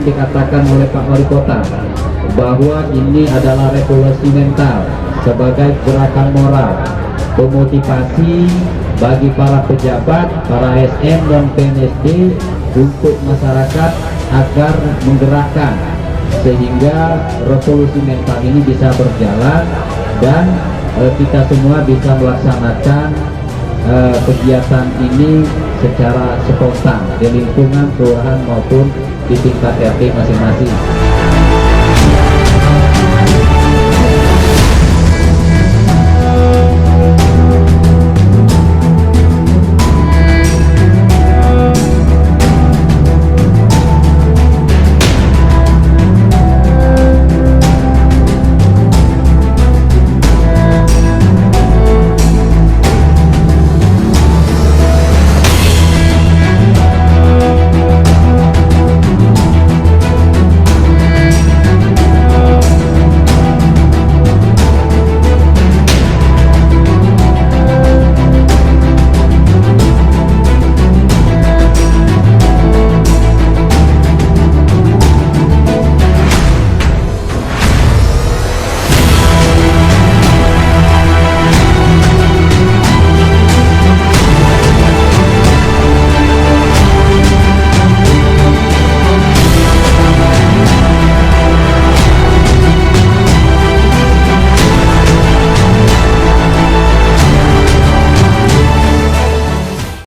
dikatakan oleh Pak Wali Kota bahwa ini adalah revolusi mental sebagai gerakan moral, pemotivasi bagi para pejabat, para ASN dan PNSD untuk masyarakat agar menggerakkan sehingga revolusi mental ini bisa berjalan dan kita semua bisa melaksanakan kegiatan ini secara spontan di lingkungan kelurahan maupun di tingkat RT masing-masing.